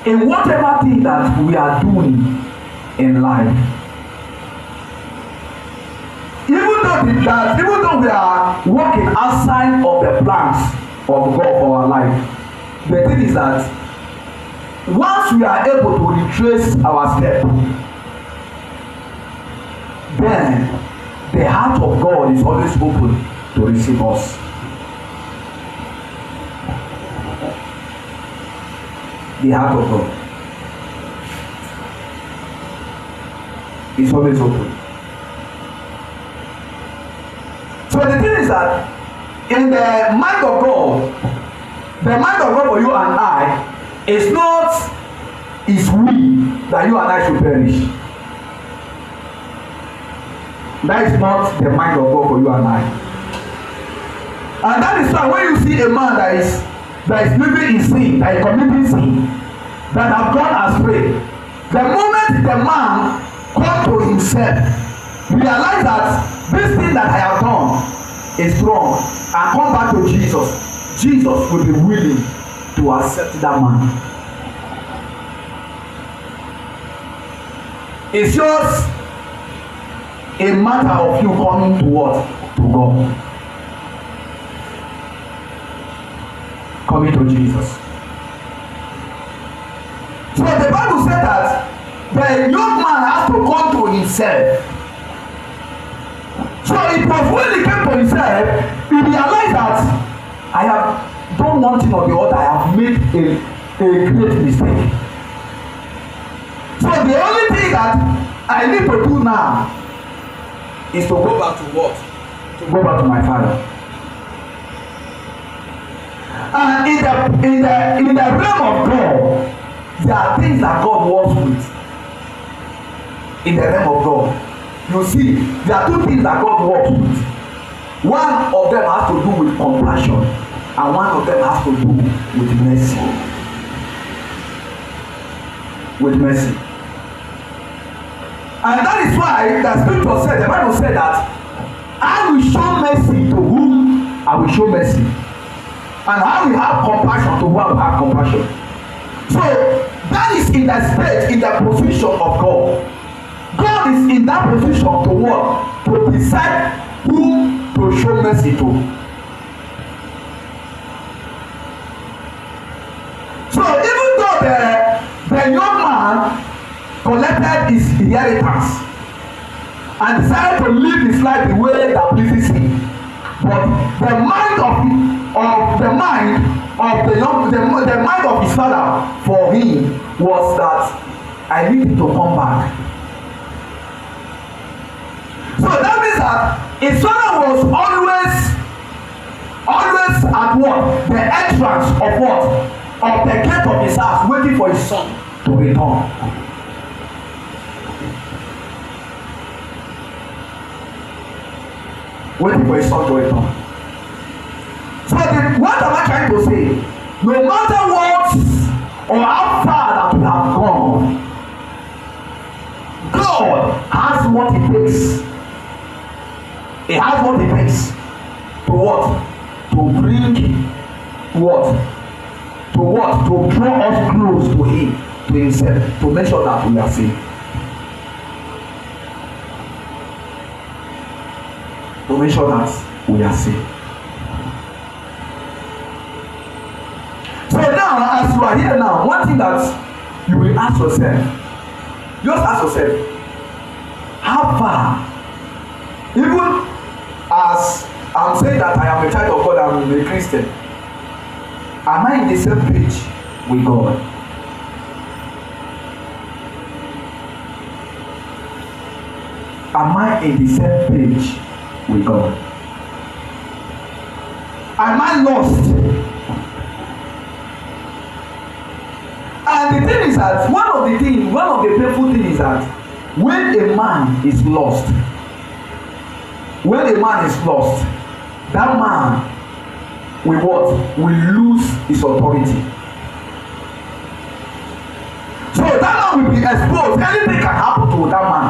in whatever thing that we are doing in life. Even though we are working outside of the plans of God for our life, the thing is that once we are able to retrace our step, then the heart of God is always open to receive us. The heart of God is always open. So the thing is that in the mind of God, for you and I is not his will that you and I should perish. That is not the mind of God for you and I. And that is why when you see a man that is living in sin, that is committing sin, that have gone astray, the moment the man comes to himself, realize that this thing that I have done is wrong, and come back to Jesus, Jesus will be willing to accept that man. It's just a matter of you coming to what? To God. Coming to Jesus. So the Bible said that the young man has to come to himself. So it was when he came to himself, he realized that I have done one thing or the other. I have made a great mistake. So the only thing that I need to do now is to go back to what? To go back to my father. And in the realm of God, there are things that God works with. In the realm of God, you see, there are two things that God works with. One of them has to do with compassion, and one of them has to do with mercy. With mercy. And that is why the scripture said, the Bible said that I will show mercy to whom I will show mercy, and I will have compassion to whom I will have compassion. So that is in the state, in the position of God. God is in that position to what? To decide whom to show mercy to. So even though the young man collected his inheritance and decided to live his life the way that pleases him, but the mind of his father for him was that I need him to come back. So that means that his father was always at what? The entrance of what? Of the gate of his house, waiting for his son to return. Waiting for his son to return. So what am I trying to say? No matter what or how far that we have gone, God has what it takes. He has what it takes to what? To bring what? To what? To draw us close to him, to himself, to make sure that we are saved. To make sure that we are saved. So now, as you are here now, one thing that you will ask yourself, just ask yourself, how far, even as I'm saying that I am a child of God, I'm a Christian, am I in the same page with God? Am I in the same page with God? Am I lost? And the thing is that one of the painful things is that when a man is lost, that man will what? Will lose his authority. So that man will be exposed. Anything can happen to that man.